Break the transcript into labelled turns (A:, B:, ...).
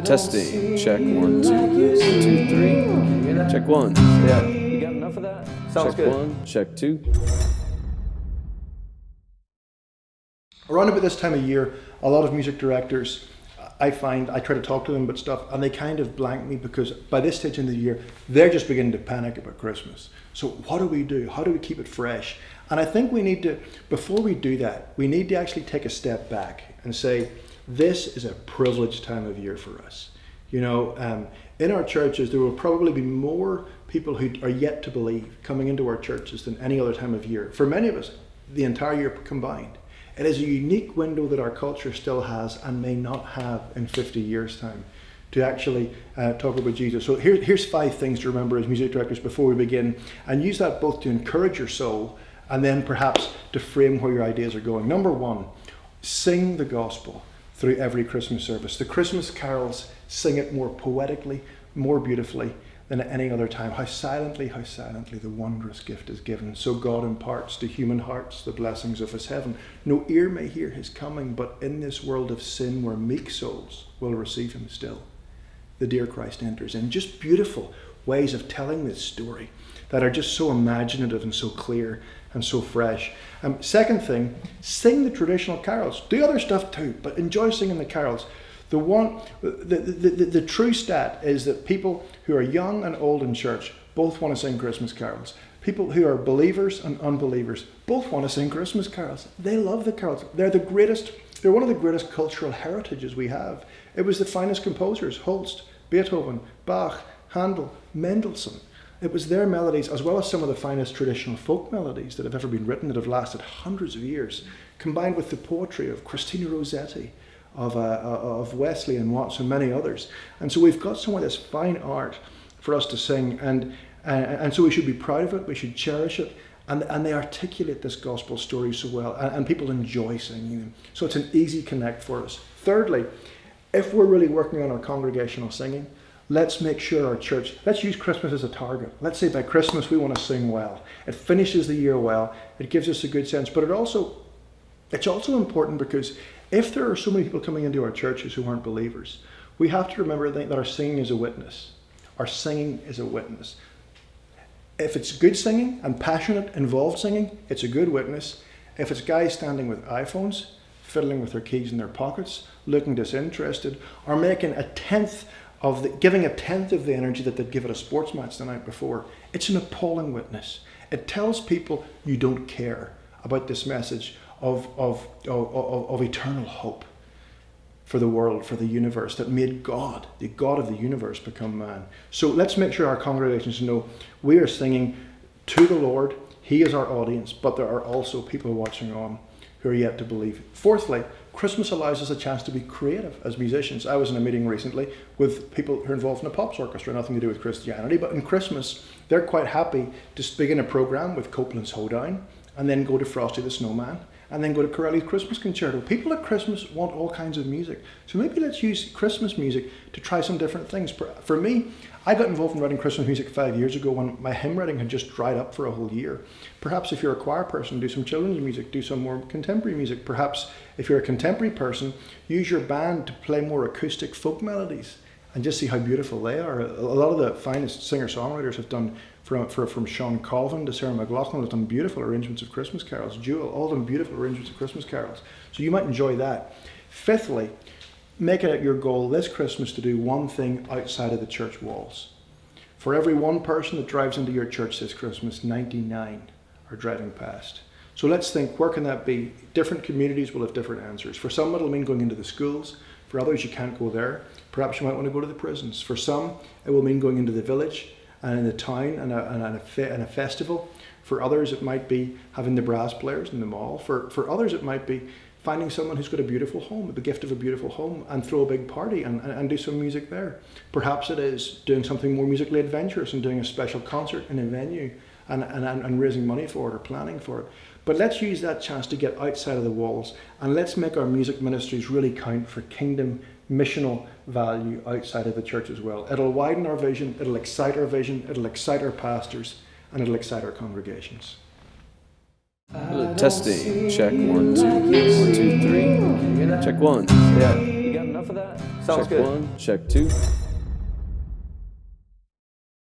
A: Testing. Check. 1, 2, 1, 2, 3. Check 1. Yeah. You got enough of that?
B: Sounds
A: check
B: good.
A: 1. Check 2.
C: Around about this time of year, a lot of music directors, I find, I try to talk to them about stuff and they kind of blank me because by this stage in the year, they're just beginning to panic about Christmas. So what do we do? How do we keep it fresh? And I think we need to, before we do that, we need to actually take a step back and say, this is a privileged time of year for us. You know, in our churches, there will probably be more people who are yet to believe coming into our churches than any other time of year. For many of us, the entire year combined. It is a unique window that our culture still has and may not have in 50 years' time to actually talk about Jesus. So here's 5 things to remember as music directors before we begin, and use that both to encourage your soul and then perhaps to frame where your ideas are going. Number 1, sing the gospel through every Christmas service. The Christmas carols sing it more poetically, more beautifully than at any other time. How silently the wondrous gift is given. So God imparts to human hearts the blessings of his heaven. No ear may hear his coming, but in this world of sin where meek souls will receive him still, the dear Christ enters in. Just beautiful ways of telling this story that are just so imaginative and so clear and so fresh. Second thing, sing the traditional carols. Do other stuff too, but enjoy singing the carols. The true stat is that people who are young and old in church both want to sing Christmas carols. People who are believers and unbelievers both want to sing Christmas carols. They love the carols. They're one of the greatest cultural heritages we have. It was the finest composers, Holst, Beethoven, Bach, Handel, Mendelssohn. It was their melodies, as well as some of the finest traditional folk melodies that have ever been written, that have lasted hundreds of years, combined with the poetry of Christina Rossetti, of Wesley and Watts and many others. And so we've got some of this fine art for us to sing, and so we should be proud of it, we should cherish it, and they articulate this gospel story so well, and people enjoy singing them. So it's an easy connect for us. Thirdly, if we're really working on our congregational singing, let's make sure our church, let's use Christmas as a target. Let's say by Christmas we want to sing well. It finishes the year well, it gives us a good sense, but it's also important because if there are so many people coming into our churches who aren't believers, we have to remember that our singing is a witness. Our singing is a witness. If it's good singing and passionate, involved singing, it's a good witness. If it's guys standing with iPhones, fiddling with their keys in their pockets, looking disinterested, or giving a tenth of the energy that they'd give at a sports match the night before, it's an appalling witness. It tells people you don't care about this message of eternal hope for the world, for the universe, that made God, the God of the universe, become man. So let's make sure our congregations know we are singing to the Lord. He is our audience, but there are also people watching on who are yet to believe. Fourthly, Christmas allows us a chance to be creative as musicians. I was in a meeting recently with people who are involved in a pops orchestra, nothing to do with Christianity, but in Christmas, they're quite happy to begin a program with Copeland's Hoedown, and then go to Frosty the Snowman, and then go to Corelli's Christmas Concerto. People at Christmas want all kinds of music. So maybe let's use Christmas music to try some different things. For me, I got involved in writing Christmas music 5 years ago when my hymn writing had just dried up for a whole year. Perhaps if you're a choir person, do some children's music, do some more contemporary music. Perhaps if you're a contemporary person, use your band to play more acoustic folk melodies and just see how beautiful they are. A lot of the finest singer-songwriters have done, from Sean Colvin to Sarah McLachlan, have done beautiful arrangements of Christmas carols. Jewel, all done beautiful arrangements of Christmas carols. So you might enjoy that. Fifthly, make it your goal this Christmas to do one thing outside of the church walls. For every one person that drives into your church this Christmas, 99 are driving past. So let's think, where can that be? Different communities will have different answers. For some, it'll mean going into the schools. For others, you can't go there. Perhaps you might want to go to the prisons. For some, it will mean going into the village and in the town and a festival. For others, it might be having the brass players in the mall. For others, it might be finding someone who's got a beautiful home, the gift of a beautiful home, and throw a big party and do some music there. Perhaps it is doing something more musically adventurous and doing a special concert in a venue and raising money for it or planning for it. But let's use that chance to get outside of the walls, and let's make our music ministries really count for kingdom missional value outside of the church as well. It'll widen our vision, it'll excite our vision, it'll excite our pastors, and it'll excite our congregations.
A: Testing. Check. 1, 2, 1, 2, 3. Check 1. Yeah. You got enough?
B: enough of that? Sounds
A: Check
B: good.
A: 1, check 2.